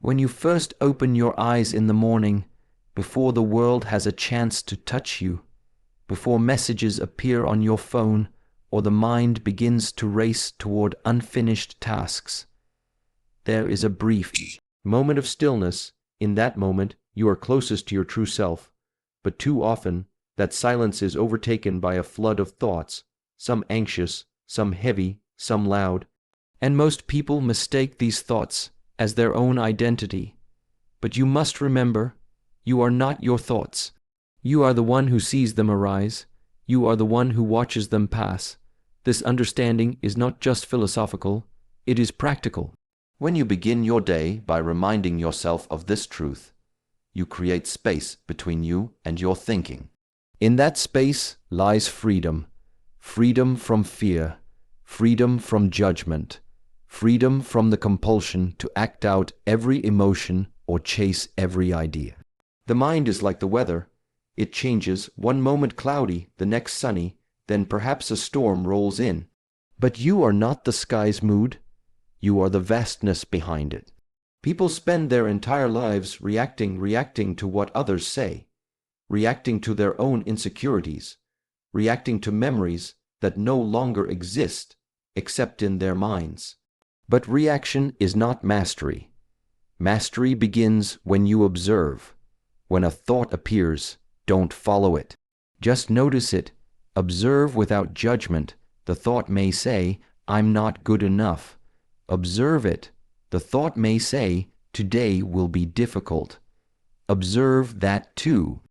When you first open your eyes in the morning, before the world has a chance to touch you, before messages appear on your phone or the mind begins to race toward unfinished tasks, there is a brief moment of stillness. In that moment, you are closest to your true self, but too often, that silence is overtaken by a flood of thoughts, some anxious, some heavy, some loud, and most people mistake these thoughts as their own identity. But you must remember, you are not your thoughts. You are the one who sees them arise. You are the one who watches them pass. This understanding is not just philosophical, it is practical. When you begin your day by reminding yourself of this truth, you create space between you and your thinking. In that space lies freedom. Freedom from fear, freedom from judgment, freedom from the compulsion to act out every emotion or chase every idea. The mind is like the weather. It changes, one moment cloudy, the next sunny, then perhaps a storm rolls in. But you are not the sky's mood. You are the vastness behind it. People spend their entire lives reacting to what others say, reacting to their own insecurities, reacting to memories that no longer exist except in their minds. But reaction is not mastery. Mastery begins when you observe. When a thought appears, don't follow it. Just notice it. Observe without judgment. The thought may say, "I'm not good enough." Observe it. The thought may say, "Today will be difficult." Observe that too.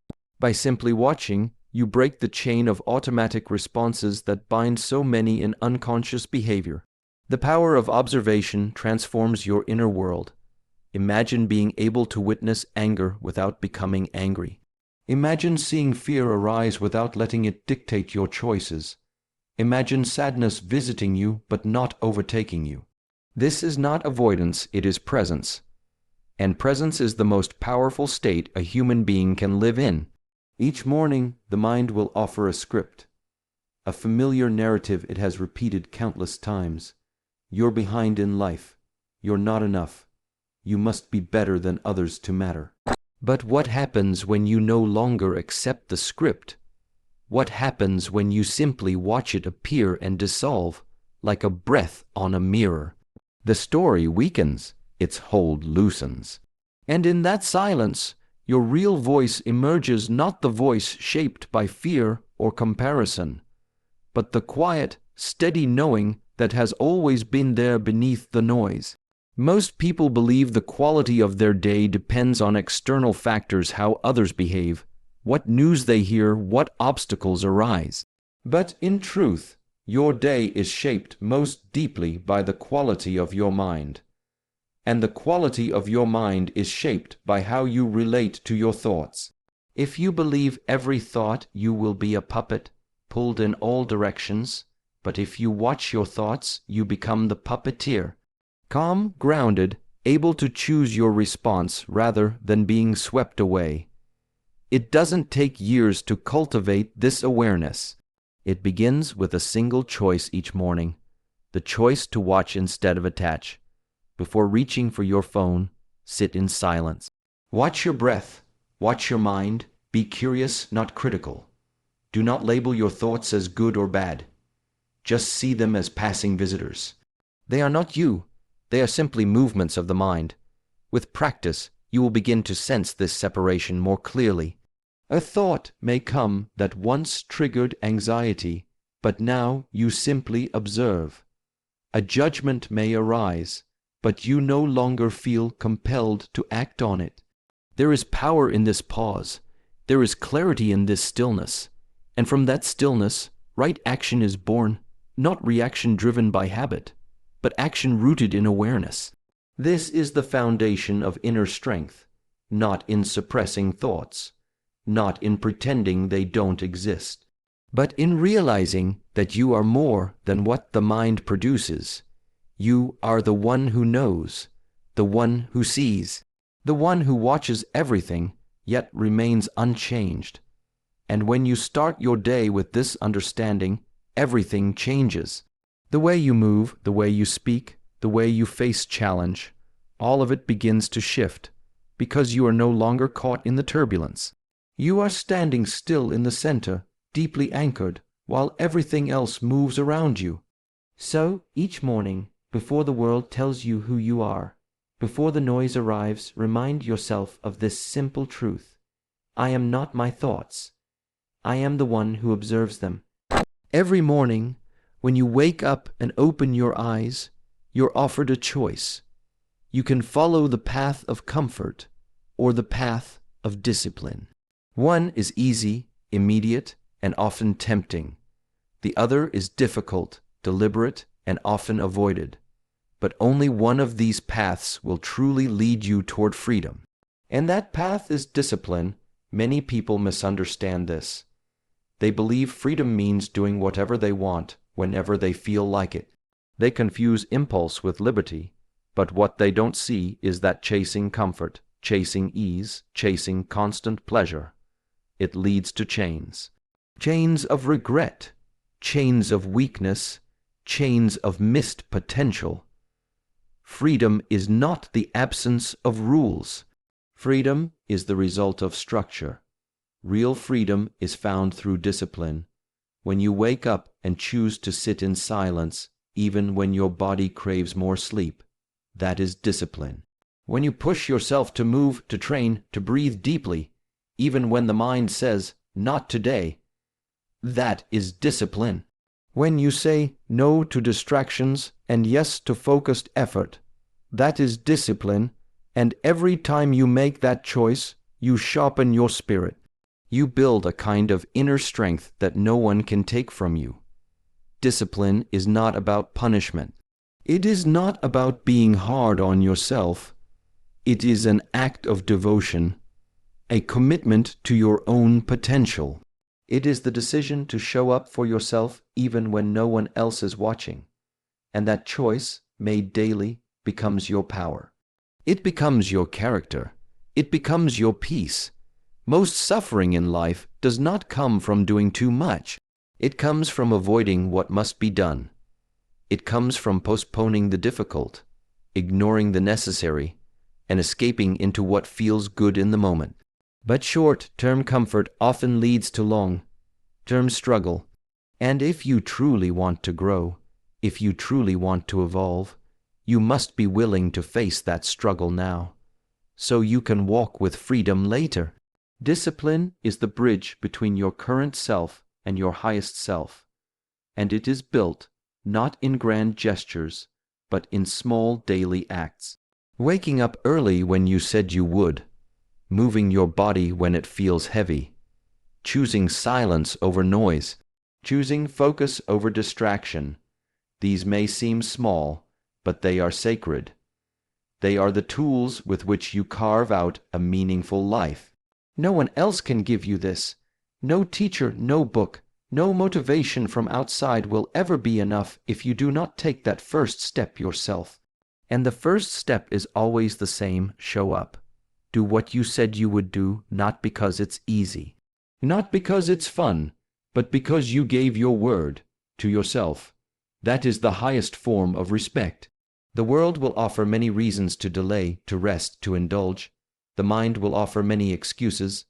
By simply watching, you break the chain of automatic responses that bind so many in unconscious behavior. The power of observation transforms your inner world. Imagine being able to witness anger without becoming angry. Imagine seeing fear arise without letting it dictate your choices. Imagine sadness visiting you but not overtaking you. This is not avoidance, it is presence. And presence is the most powerful state a human being can live in. Each morning, the mind will offer a script, a familiar narrative it has repeated countless times. You're behind in life. You're not enough. You must be better than others to matter. But what happens when you no longer accept the script? What happens when you simply watch it appear and dissolve, like a breath on a mirror? The story weakens, its hold loosens. And in that silence, your real voice emerges, not the voice shaped by fear or comparison, but the quiet, steady knowing that has always been there beneath the noise. Most people believe the quality of their day depends on external factors, how others behave, what news they hear, what obstacles arise. But in truth, your day is shaped most deeply by the quality of your mind. And the quality of your mind is shaped by how you relate to your thoughts. If you believe every thought, you will be a puppet, pulled in all directions. But if you watch your thoughts, you become the puppeteer. Calm, grounded, able to choose your response rather than being swept away. It doesn't take years to cultivate this awareness. It begins with a single choice each morning, the choice to watch instead of attach. Before reaching for your phone, sit in silence. Watch your breath, watch your mind, be curious, not critical. Do not label your thoughts as good or bad. Just see them as passing visitors. They are not you. They are simply movements of the mind. With practice, you will begin to sense this separation more clearly. A thought may come that once triggered anxiety, but now you simply observe. A judgment may arise, but you no longer feel compelled to act on it. There is power in this pause. There is clarity in this stillness. And from that stillness, right action is born, not reaction driven by habit, but action rooted in awareness. This is the foundation of inner strength, not in suppressing thoughts, not in pretending they don't exist, but in realizing that you are more than what the mind produces. You are the one who knows, the one who sees, the one who watches everything, yet remains unchanged. And when you start your day with this understanding, everything changes. The way you move, the way you speak, the way you face challenge, all of it begins to shift, because you are no longer caught in the turbulence. You are standing still in the center, deeply anchored, while everything else moves around you. So, each morning, before the world tells you who you are, before the noise arrives, remind yourself of this simple truth. I am not my thoughts. I am the one who observes them. Every morning, when you wake up and open your eyes, you're offered a choice. You can follow the path of comfort or the path of discipline. One is easy, immediate, and often tempting. The other is difficult, deliberate, and often avoided. But only one of these paths will truly lead you toward freedom. And that path is discipline. Many people misunderstand this. They believe freedom means doing whatever they want, whenever they feel like it. They confuse impulse with liberty, but what they don't see is that chasing comfort, chasing ease, chasing constant pleasure, it leads to chains. Chains of regret, chains of weakness, chains of missed potential. Freedom is not the absence of rules. Freedom is the result of structure. Real freedom is found through discipline. When you wake up and choose to sit in silence, even when your body craves more sleep, that is discipline. When you push yourself to move, to train, to breathe deeply, even when the mind says, "Not today," that is discipline. When you say no to distractions and yes to focused effort, that is discipline, and every time you make that choice, you sharpen your spirit. You build a kind of inner strength that no one can take from you. Discipline is not about punishment. It is not about being hard on yourself. It is an act of devotion, a commitment to your own potential. It is the decision to show up for yourself even when no one else is watching. And that choice, made daily, becomes your power. It becomes your character. It becomes your peace. Most suffering in life does not come from doing too much. It comes from avoiding what must be done. It comes from postponing the difficult, ignoring the necessary, and escaping into what feels good in the moment. But short-term comfort often leads to long-term struggle. And if you truly want to grow, if you truly want to evolve, you must be willing to face that struggle now, so you can walk with freedom later. Discipline is the bridge between your current self and your highest self, and it is built not in grand gestures, but in small daily acts. Waking up early when you said you would, moving your body when it feels heavy, choosing silence over noise, choosing focus over distraction. These may seem small, but they are sacred. They are the tools with which you carve out a meaningful life. No one else can give you this. No teacher, no book, no motivation from outside will ever be enough if you do not take that first step yourself. And the first step is always the same: show up. Do what you said you would do, not because it's easy, not because it's fun, but because you gave your word to yourself. That is the highest form of respect. The world will offer many reasons to delay, to rest, to indulge. The mind will offer many excuses,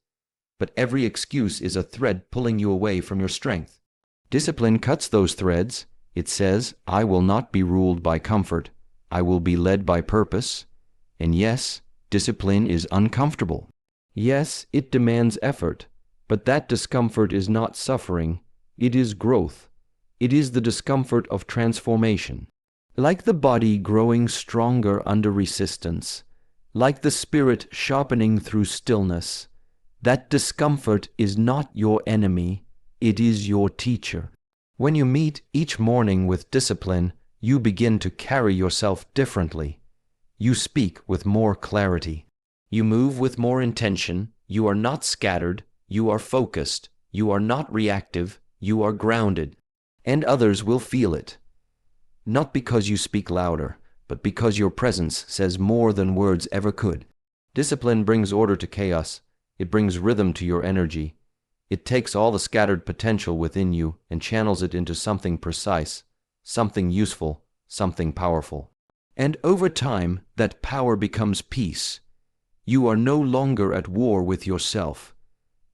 but every excuse is a thread pulling you away from your strength. Discipline cuts those threads. It says, I will not be ruled by comfort. I will be led by purpose. And yes, discipline is uncomfortable. Yes, it demands effort, but that discomfort is not suffering. It is growth. It is the discomfort of transformation. Like the body growing stronger under resistance, like the spirit sharpening through stillness, that discomfort is not your enemy, it is your teacher. When you meet each morning with discipline, you begin to carry yourself differently. You speak with more clarity. You move with more intention. You are not scattered. You are focused. You are not reactive. You are grounded. And others will feel it. Not because you speak louder, but because your presence says more than words ever could. Discipline brings order to chaos. It brings rhythm to your energy. It takes all the scattered potential within you and channels it into something precise, something useful, something powerful. And over time, that power becomes peace. You are no longer at war with yourself.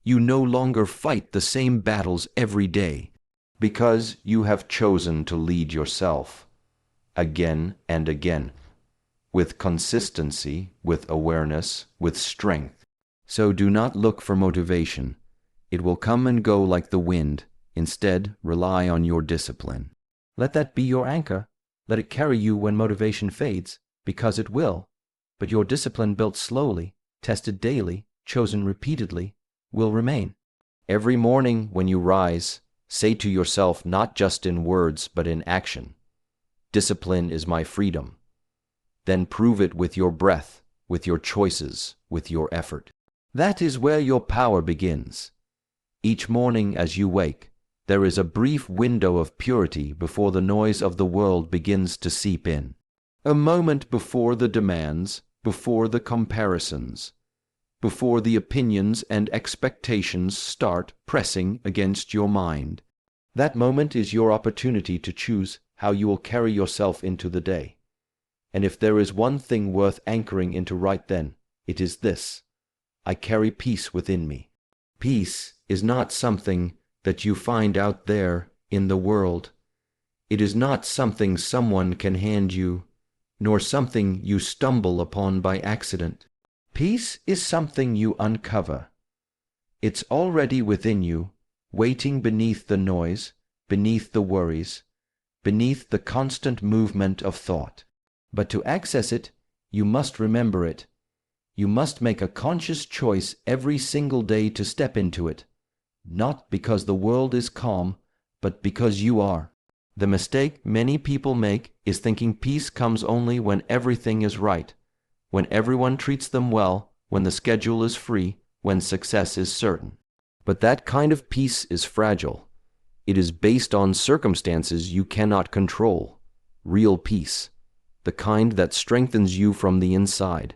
You no longer fight the same battles every day, because you have chosen to lead yourself again and again, with consistency, with awareness, with strength. So do not look for motivation. It will come and go like the wind. Instead, rely on your discipline. Let that be your anchor. Let it carry you when motivation fades, because it will. But your discipline, built slowly, tested daily, chosen repeatedly, will remain. Every morning when you rise, say to yourself, not just in words but in action, "Discipline is my freedom." Then prove it with your breath, with your choices, with your effort. That is where your power begins. Each morning as you wake, there is a brief window of purity before the noise of the world begins to seep in. A moment before the demands, before the comparisons, before the opinions and expectations start pressing against your mind. That moment is your opportunity to choose how you will carry yourself into the day. And if there is one thing worth anchoring into right then, it is this: I carry peace within me. Peace is not something that you find out there in the world. It is not something someone can hand you, nor something you stumble upon by accident. Peace is something you uncover. It's already within you, waiting beneath the noise, beneath the worries, beneath the constant movement of thought. But to access it, you must remember it. You must make a conscious choice every single day to step into it, not because the world is calm, but because you are. The mistake many people make is thinking peace comes only when everything is right, when everyone treats them well, when the schedule is free, when success is certain. But that kind of peace is fragile. It is based on circumstances you cannot control. Real peace, the kind that strengthens you from the inside,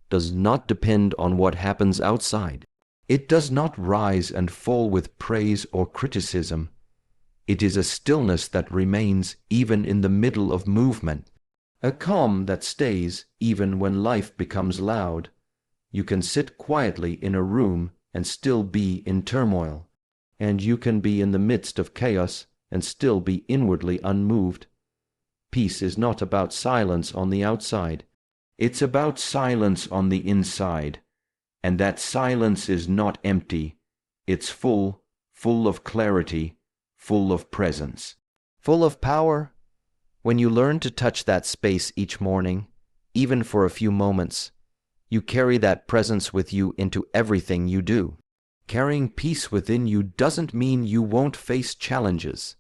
does not depend on what happens outside. It does not rise and fall with praise or criticism. It is a stillness that remains even in the middle of movement, a calm that stays even when life becomes loud. You can sit quietly in a room and still be in turmoil, and you can be in the midst of chaos and still be inwardly unmoved. Peace is not about silence on the outside. It's about silence on the inside. And that silence is not empty. It's full, full of clarity, full of presence, full of power. When you learn to touch that space each morning, even for a few moments, you carry that presence with you into everything you do. Carrying peace within you doesn't mean you won't face challenges.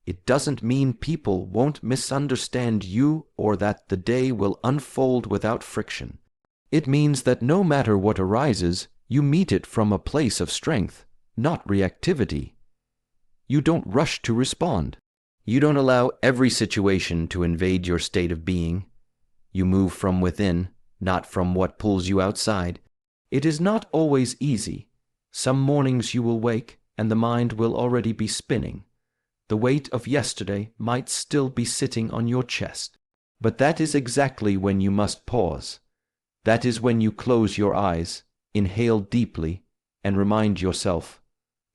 It doesn't mean people won't misunderstand you or that the day will unfold without friction. It means that no matter what arises, you meet it from a place of strength, not reactivity. You don't rush to respond. You don't allow every situation to invade your state of being. You move from within, not from what pulls you outside. It is not always easy. Some mornings you will wake and the mind will already be spinning. The weight of yesterday might still be sitting on your chest. But that is exactly when you must pause. That is when you close your eyes, inhale deeply, and remind yourself,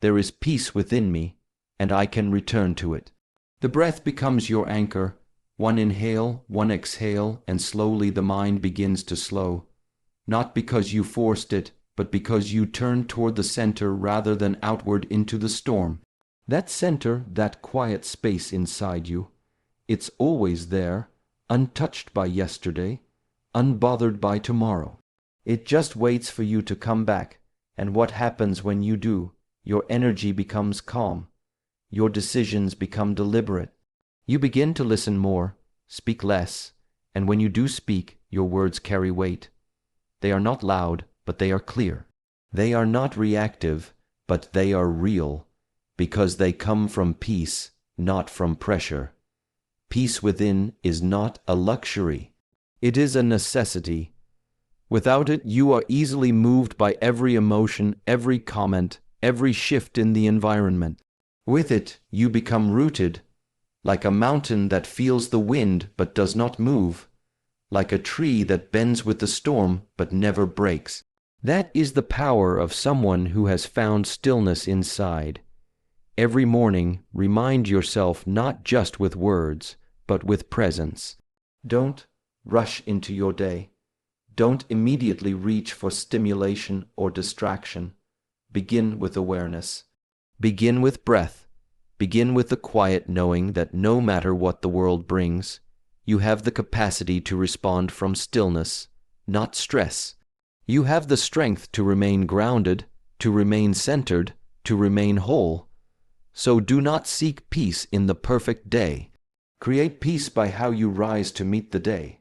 there is peace within me, and I can return to it. The breath becomes your anchor. One inhale, one exhale, and slowly the mind begins to slow. Not because you forced it, but because you turned toward the center rather than outward into the storm. That center, that quiet space inside you, it's always there, untouched by yesterday, unbothered by tomorrow. It just waits for you to come back, and what happens when you do? Your energy becomes calm. Your decisions become deliberate. You begin to listen more, speak less, and when you do speak, your words carry weight. They are not loud, but they are clear. They are not reactive, but they are real, because they come from peace, not from pressure. Peace within is not a luxury. It is a necessity. Without it, you are easily moved by every emotion, every comment, every shift in the environment. With it, you become rooted, like a mountain that feels the wind but does not move, like a tree that bends with the storm but never breaks. That is the power of someone who has found stillness inside. Every morning, remind yourself not just with words, but with presence. Don't rush into your day. Don't immediately reach for stimulation or distraction. Begin with awareness. Begin with breath. Begin with the quiet knowing that no matter what the world brings, you have the capacity to respond from stillness, not stress. You have the strength to remain grounded, to remain centered, to remain whole. So do not seek peace in the perfect day. Create peace by how you rise to meet the day.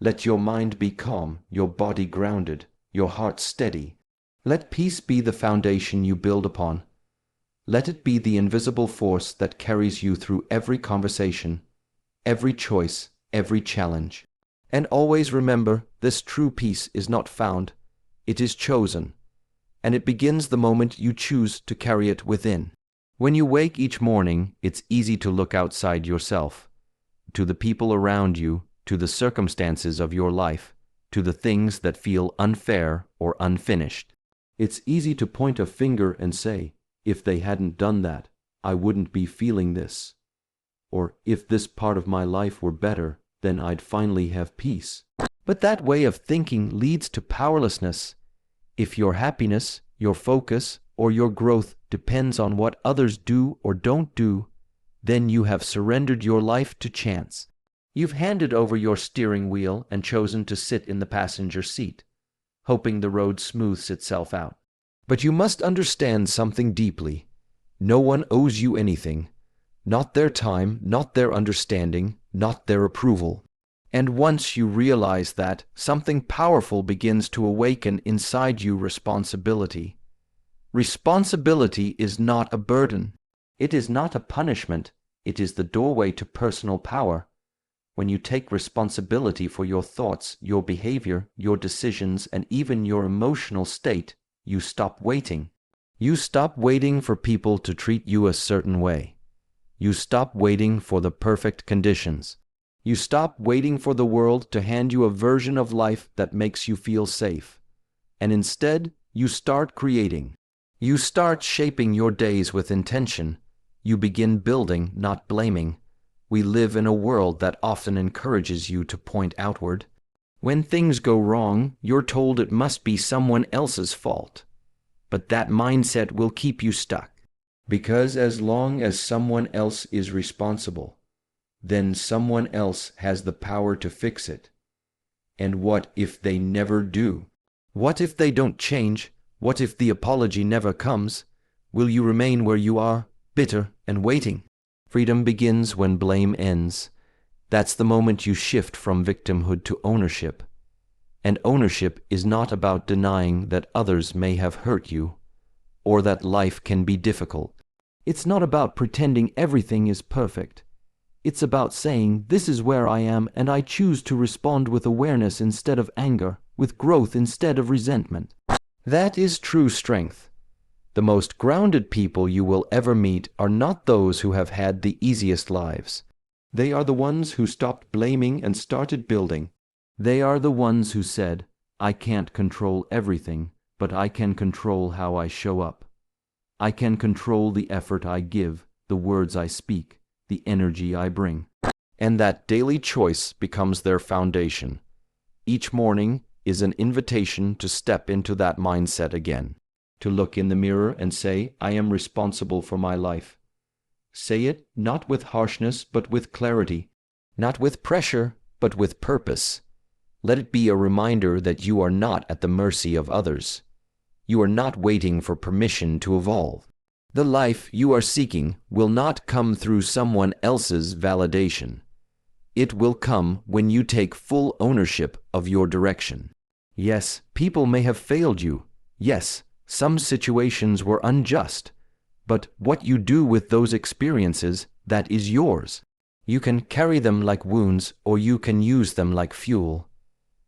Let your mind be calm, your body grounded, your heart steady. Let peace be the foundation you build upon. Let it be the invisible force that carries you through every conversation, every choice, every challenge. And always remember, this true peace is not found, it is chosen. And it begins the moment you choose to carry it within. When you wake each morning, it's easy to look outside yourself, to the people around you, to the circumstances of your life, to the things that feel unfair or unfinished. It's easy to point a finger and say, if they hadn't done that, I wouldn't be feeling this. Or if this part of my life were better, then I'd finally have peace. But that way of thinking leads to powerlessness. If your happiness, your focus, or your growth depends on what others do or don't do, then you have surrendered your life to chance. You've handed over your steering wheel and chosen to sit in the passenger seat, hoping the road smooths itself out. But you must understand something deeply. No one owes you anything. Not their time, not their understanding, not their approval. And once you realize that, something powerful begins to awaken inside you: responsibility. Responsibility is not a burden. It is not a punishment. It is the doorway to personal power. When you take responsibility for your thoughts, your behavior, your decisions, and even your emotional state, you stop waiting. You stop waiting for people to treat you a certain way. You stop waiting for the perfect conditions. You stop waiting for the world to hand you a version of life that makes you feel safe. And instead, you start creating. You start shaping your days with intention. You begin building, not blaming. We live in a world that often encourages you to point outward. When things go wrong, you're told it must be someone else's fault. But that mindset will keep you stuck. Because as long as someone else is responsible, then someone else has the power to fix it. And what if they never do? What if they don't change? What if the apology never comes? Will you remain where you are, bitter and waiting? Freedom begins when blame ends. That's the moment you shift from victimhood to ownership. And ownership is not about denying that others may have hurt you, or that life can be difficult. It's not about pretending everything is perfect. It's about saying, this is where I am, and I choose to respond with awareness instead of anger, with growth instead of resentment. That is true strength. The most grounded people you will ever meet are not those who have had the easiest lives. They are the ones who stopped blaming and started building. They are the ones who said, I can't control everything, but I can control how I show up. I can control the effort I give, the words I speak, the energy I bring. And that daily choice becomes their foundation. Each morning is an invitation to step into that mindset again, to look in the mirror and say, I am responsible for my life. Say it not with harshness, but with clarity, not with pressure, but with purpose. Let it be a reminder that you are not at the mercy of others. You are not waiting for permission to evolve. The life you are seeking will not come through someone else's validation. It will come when you take full ownership of your direction. Yes, people may have failed you. Yes, some situations were unjust. But what you do with those experiences, that is yours. You can carry them like wounds, or you can use them like fuel.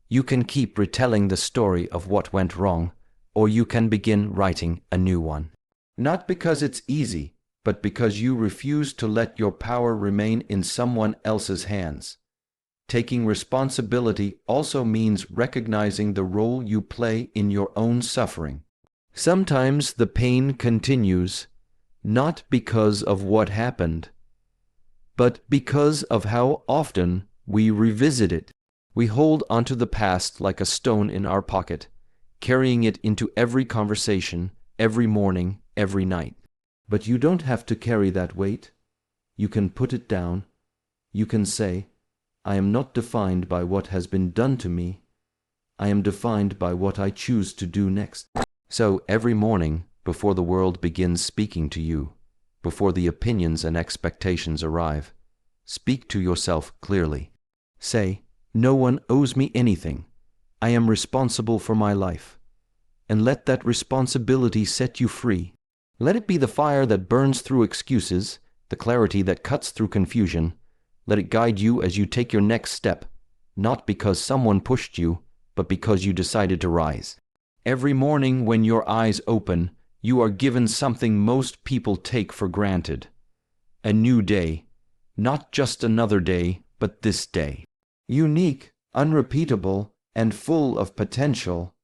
You can keep retelling the story of what went wrong, or you can begin writing a new one. Not because it's easy, but because you refuse to let your power remain in someone else's hands. Taking responsibility also means recognizing the role you play in your own suffering. Sometimes the pain continues, not because of what happened, but because of how often we revisit it. We hold onto the past like a stone in our pocket, carrying it into every conversation, every morning, every night. But you don't have to carry that weight. You can put it down. You can say, I am not defined by what has been done to me. I am defined by what I choose to do next. So every morning, before the world begins speaking to you, before the opinions and expectations arrive, speak to yourself clearly. Say, no one owes me anything. I am responsible for my life. And let that responsibility set you free. Let it be the fire that burns through excuses, the clarity that cuts through confusion. Let it guide you as you take your next step, not because someone pushed you, but because you decided to rise. Every morning when your eyes open, you are given something most people take for granted. A new day. Not just another day, but this day. Unique, unrepeatable, and full of potential.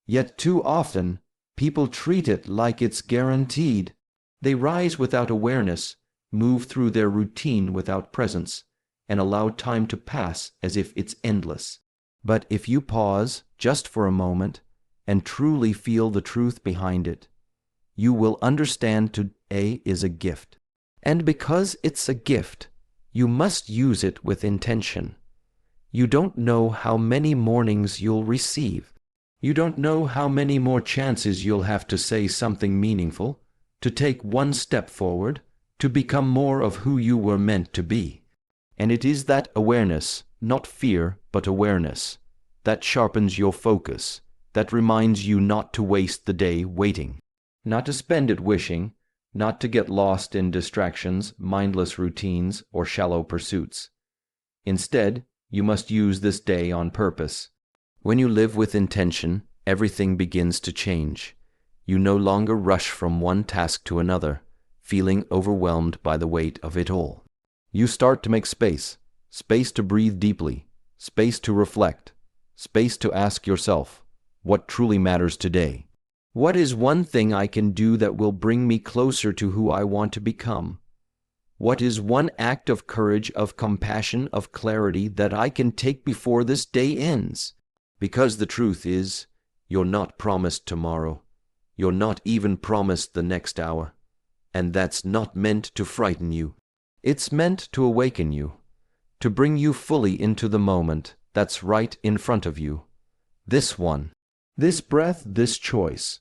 Yet too often, people treat it like it's guaranteed. They rise without awareness, move through their routine without presence, and allow time to pass as if it's endless. But if you pause just for a moment and truly feel the truth behind it, you will understand today is a gift. And because it's a gift, you must use it with intention. You don't know how many mornings you'll receive. You don't know how many more chances you'll have to say something meaningful, to take one step forward, to become more of who you were meant to be. And it is that awareness, not fear, but awareness, that sharpens your focus, that reminds you not to waste the day waiting, not to spend it wishing, not to get lost in distractions, mindless routines, or shallow pursuits. Instead, you must use this day on purpose. When you live with intention, everything begins to change. You no longer rush from one task to another, feeling overwhelmed by the weight of it all. You start to make space, space to breathe deeply, space to reflect, space to ask yourself, what truly matters today? What is one thing I can do that will bring me closer to who I want to become? What is one act of courage, of compassion, of clarity that I can take before this day ends? Because the truth is, you're not promised tomorrow. You're not even promised the next hour. And that's not meant to frighten you. It's meant to awaken you, to bring you fully into the moment that's right in front of you. This one, this breath, this choice.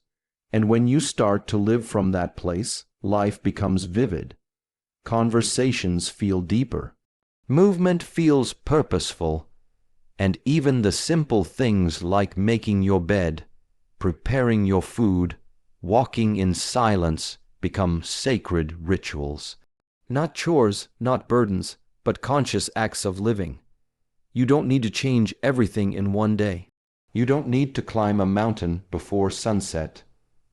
And when you start to live from that place, life becomes vivid. Conversations feel deeper. Movement feels purposeful. And even the simple things like making your bed, preparing your food, walking in silence become sacred rituals. Not chores, not burdens, but conscious acts of living. You don't need to change everything in one day. You don't need to climb a mountain before sunset.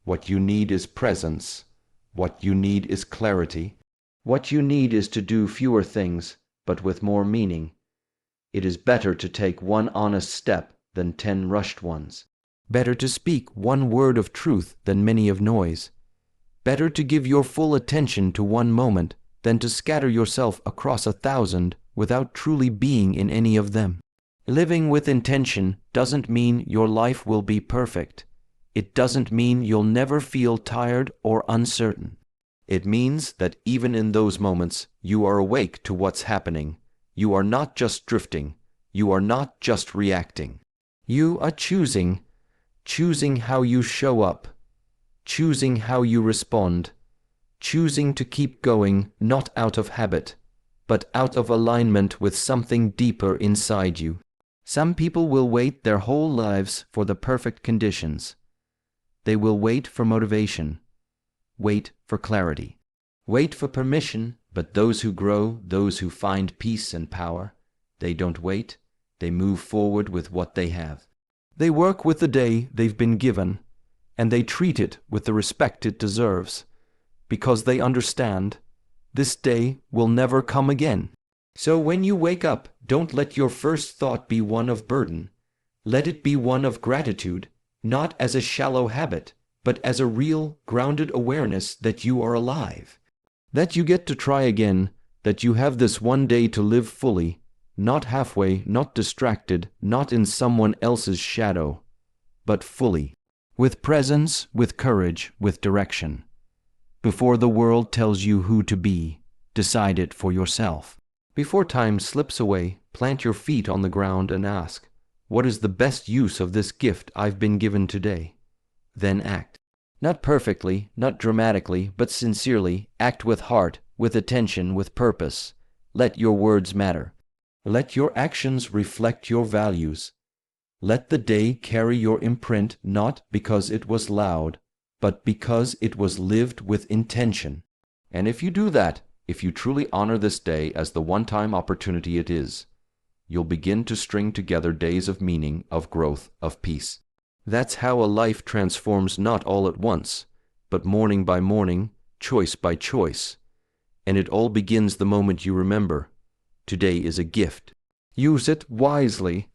What you need is presence. What you need is clarity. What you need is to do fewer things, but with more meaning. It is better to take one honest step than 10 rushed ones. Better to speak one word of truth than many of noise. Better to give your full attention to one moment than to scatter yourself across 1,000 without truly being in any of them. Living with intention doesn't mean your life will be perfect. It doesn't mean you'll never feel tired or uncertain. It means that even in those moments, you are awake to what's happening. You are not just drifting. You are not just reacting. You are choosing how you show up, choosing how you respond, choosing to keep going not out of habit, but out of alignment with something deeper inside you. Some people will wait their whole lives for the perfect conditions. They will wait for motivation, wait for clarity, wait for permission. But those who grow, those who find peace and power, they don't wait, they move forward with what they have. They work with the day they've been given, and they treat it with the respect it deserves. because they understand this day will never come again. So when you wake up, don't let your first thought be one of burden. Let it be one of gratitude, not as a shallow habit, but as a real, grounded awareness that you are alive, that you get to try again, that you have this one day to live fully, not halfway, not distracted, not in someone else's shadow, but fully, with presence, with courage, with direction. Before the world tells you who to be, decide it for yourself. Before time slips away, plant your feet on the ground and ask, what is the best use of this gift I've been given today? Then act. Not perfectly, not dramatically, but sincerely. Act with heart, with attention, with purpose. Let your words matter. Let your actions reflect your values. Let the day carry your imprint, not because it was loud, but because it was lived with intention. And if you do that, if you truly honor this day as the one-time opportunity it is, you'll begin to string together days of meaning, of growth, of peace. That's how a life transforms, not all at once, but morning by morning, choice by choice. And it all begins the moment you remember. Today is a gift. Use it wisely.